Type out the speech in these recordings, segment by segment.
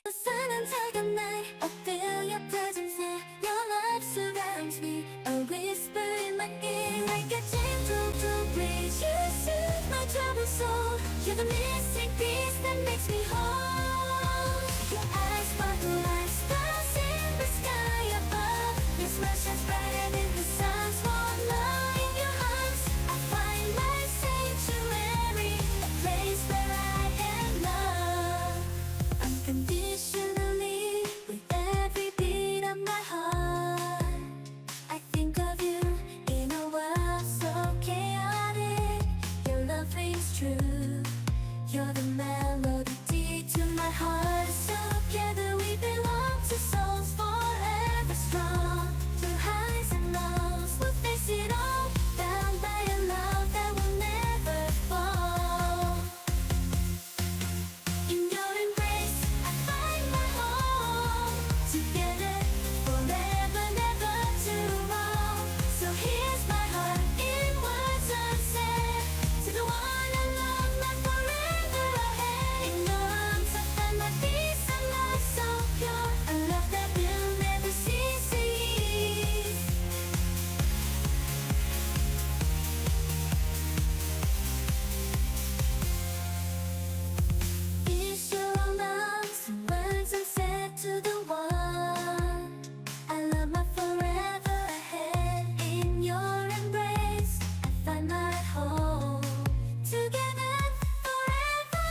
The sun until the night, I feel your presence here. Your love surrounds me, a whisper in my ear, like a gentle breeze. You soothe my troubled soul. You're the missing piece that makes me whole. Your eyes sparkle like stars in the sky above. Your smile shines brighter than the sun's warm light. In your arms, I find my sanctuary, a place where I am loved unconditionally. With every beat of my heart, I think of you in a world so chaotic. Your love rings true. You're the melody to my heart. So together we belong to souls forever strong. Through highs and lows, we'll face it all, bound by a love that will never fall. In your embrace, I find my home. Together, forever, never to roam. So here's my heart in words unsaid, to the one I love, my forever ahead. In your arms, I find my peace, a love so pure, a love that will never cease to ease. Is your romance and words unsaid to the one I love, my forever ahead. In your embrace, I find my home. Together, forever,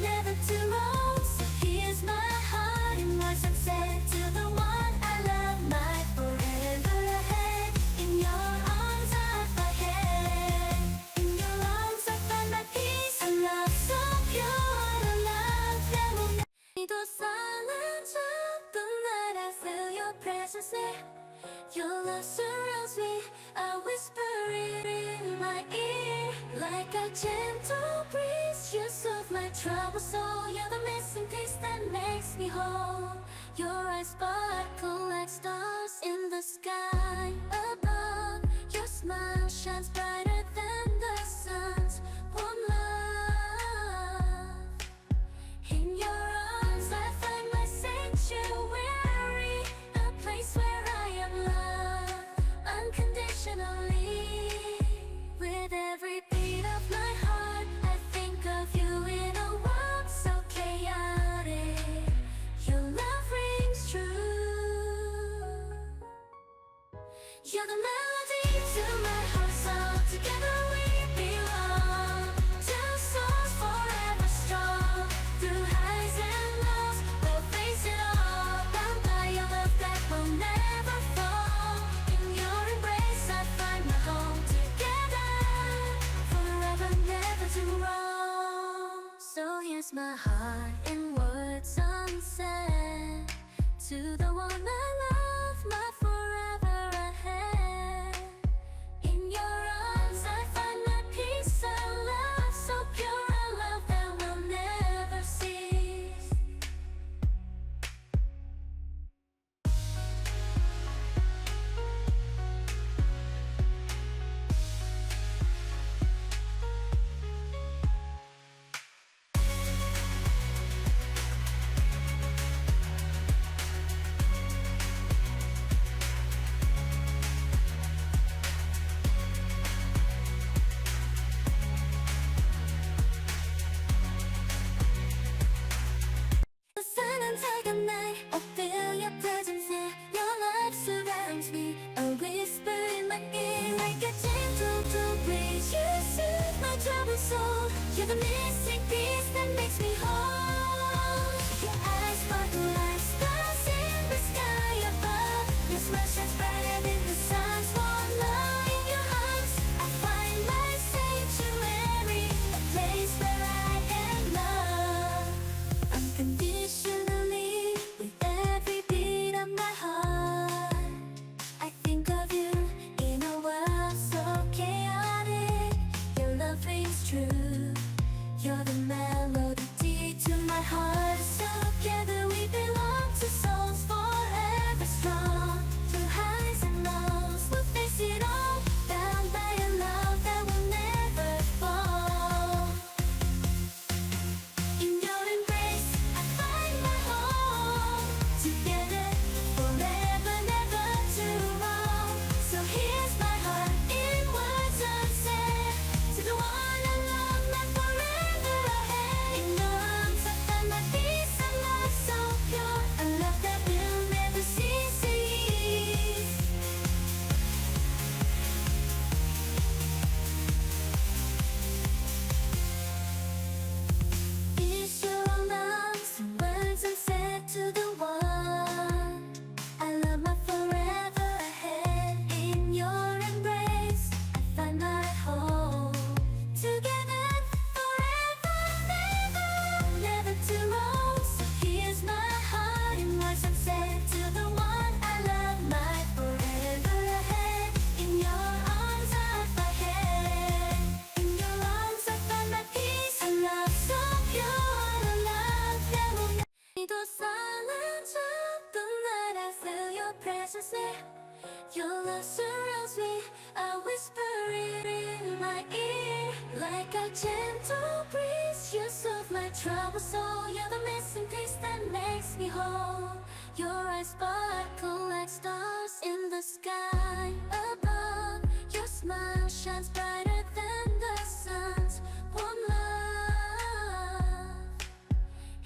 never to roam. So here's my heart in words unsaid, to the one I love, my forever ahead. In your arms I find head. In your arms I find my peace, a love so pure, a love that will never. The silence of the night, I feel your presence there. Your love surrounds me, a whisper in my ear, like a gentle breeze. You soothe my troubled soul. You're the missing piece that makes me whole. Your eyes sparkle like stars in the sky above. Your smile shines brighter than the sun's warm love. In your arms I find my sanctuary, a place where I am loved unconditionally. With every beat of my heart, I think of you in a world so chaotic. Your love rings true. You're the melody to my heart, so together we belong. Two souls forever strong. Through highs and lows, we'll face it all, bound by a love that will never fall. In your embrace I find my home. Together, forever, never to roam. So here's my heart in words unsaid, to the one I love, my forever ahead. In your arms I find my peace, a love so pure, a love that will never cease. The sun until the night, I feel your presence here. Your love surrounds me, a whisper in my ear, like a gentle breeze. You soothe my troubled soul. You're the missing piece that makes me whole. Your eyes sparkle like stars in the sky above. Your smile shines brighter than the sun's warm light. In your arms, I find my sanctuary, a place where I am loved unconditionally. With every beat of my heart, I think of you in a world so chaotic. Your love rings true. You're the melody The silence of the night, I feel your presence there. Your love surrounds me, I whisper in my ear. Like a gentle breeze, you soothe my troubled soul. You're the missing piece that makes me whole. Your eyes sparkle like stars in the sky above. Your smile shines brighter than the sun's warm love.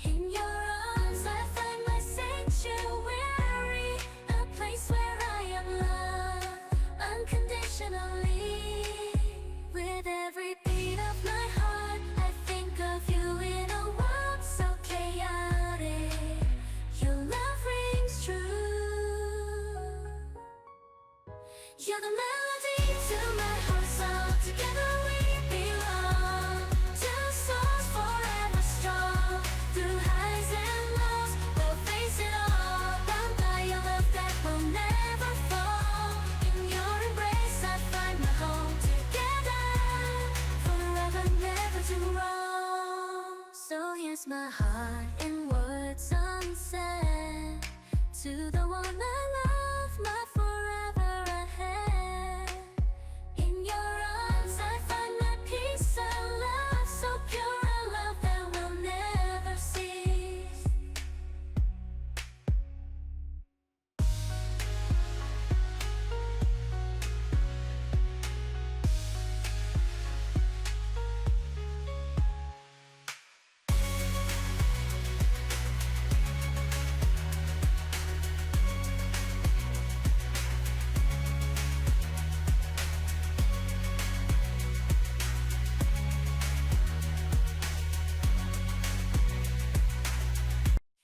In your arms I find my sanctuary, a place where I am loved unconditionally. With every beat of my heart, I think of you in a world so chaotic. Your love rings true. You're the melody to my heart song. Together we belong. Two souls forever strong. Through highs and lows, we'll face it all. Bound by your love that will never fall. In your embrace I find my home. Together, forever, never to wrong. So here's my heart in words unsaid. To the one I love, my forever ahead. In your arms I find my peace, a love so pure, a love that will never cease.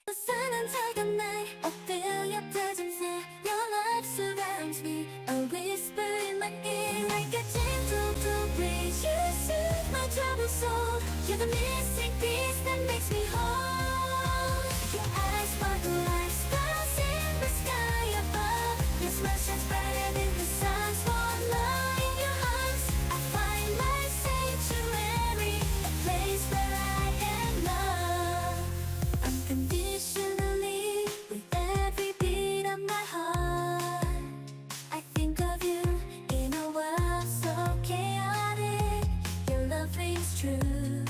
The silence of the night, I feel your presence here. Your light surrounds me, a whisper in my ear. Like a gentle breeze, you soothe my troubled soul. You're the missing piece that makes me whole. Your eyes sparkle like stars in the sky above. Your smile shines brighter than the sun's warm light. In your arms, I find my sanctuary, a place where I am loved unconditionally. With every beat of my heart, I think of you in a world so chaotic. Your love rings true.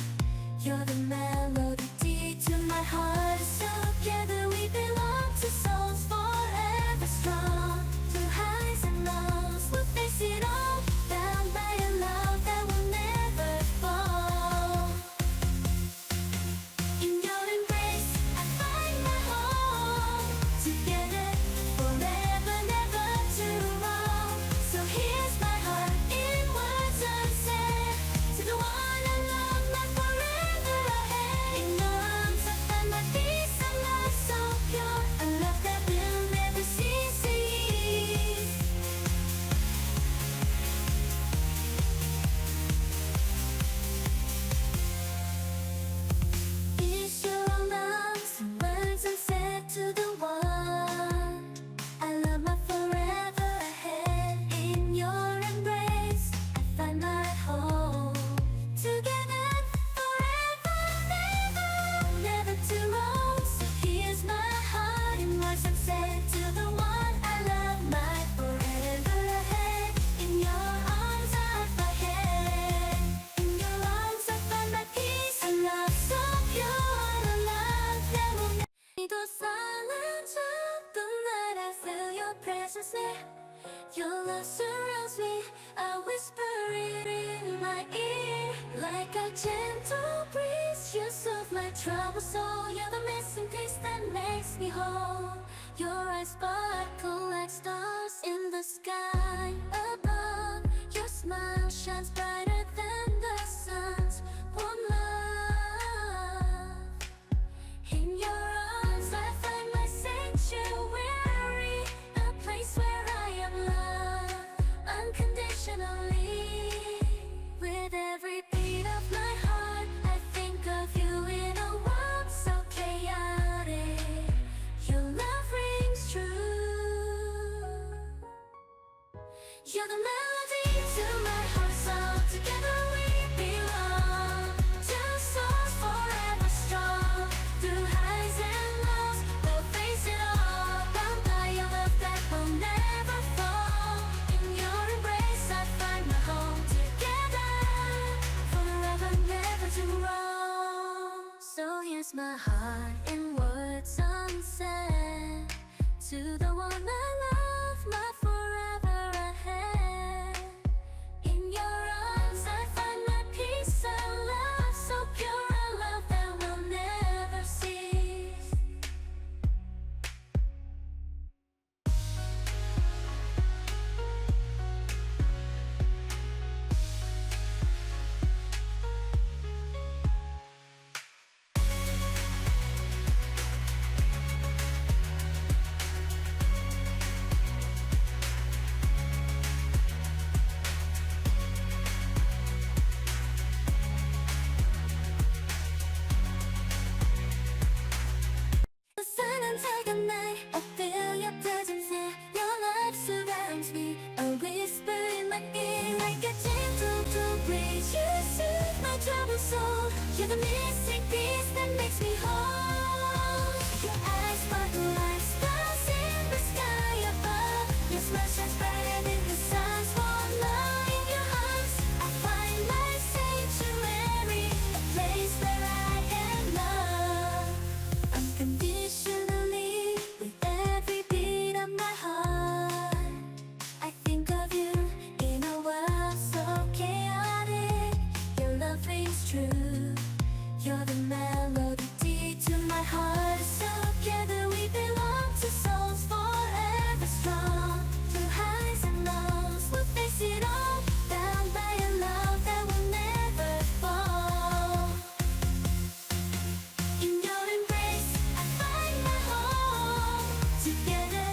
You're the melody to my heart. So together we belong to souls forever strong. Through highs and lows, we'll face it all. Bound by a love that will never fall. In your embrace, I find my home. Together, forever, never to wrong. So here's my heart in words unsaid. To the one I love, my forever ahead. In your arms, I find my peace, a love so pure, a love that will never cease. Is your romance and words unsaid to the one I love, my forever ahead. In your embrace, I find my home. Together, forever, never to roam. So here's my heart in words unsaid to the one I love, my forever ahead. In your arms I find head. In your arms I find my peace, a love so pure, a love that will never. The silence of the night, I feel your presence there. Your love surrounds me, I whisper in my ear. Like a gentle breeze, you soothe my troubled soul. You're the missing piece that makes me whole. Your eyes sparkle like stars in the sky above. Your smile shines brighter than the sun's warm love. In your arms I find my sanctuary, a place where I am loved unconditionally. With every beat of my heart, I think of you in a world so chaotic. Your love rings true. You're the melody to my heart song. Together we belong. Two souls forever strong. Through highs and lows. heart in words unsaid. To the one I love, my forever ahead. In your arms I find my peace and love, so pure a love that will never cease. The sun until the night, I feel your presence here. Your love surrounds me, a whisper in my ear, like a gentle breeze. You soothe my troubled soul. You're the missing piece that makes me whole. Your eyes sparkle like stars in the sky above. Your smile shines brighter than the sun's warm love. In your arms, I find my sanctuary, a place where I am loved unconditionally. With every beat of my heart, I think of you in a world so chaotic. Your love rings true. You're the melody to my heart. So together we belong to souls forever strong. Through highs and lows, we'll face it all. Bound by a love that will never fall. In your embrace, I find my home. Together,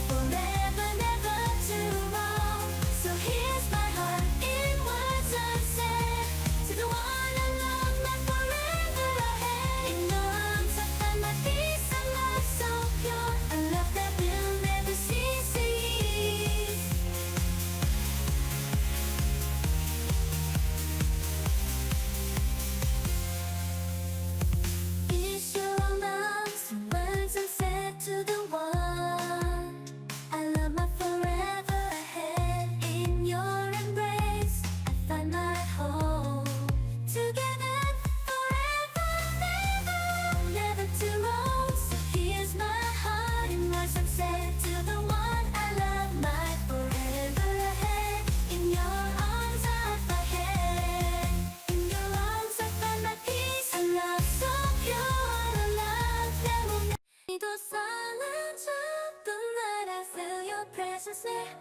forever, never to roam. So here's my heart in words unsaid. To the one I love, my forever ahead. In your arms, I find my peace and love so pure. A love that will never cease. Is your romance and words unsaid to the one I love, my forever ahead. In your embrace, I find my home. Together, forever, never to roam. So here's my heart in words unsaid to the one I love, my forever ahead. In your arms I find head. In your arms I find my peace and love so pure, a love that will never. The silence of the night, I feel your presence there.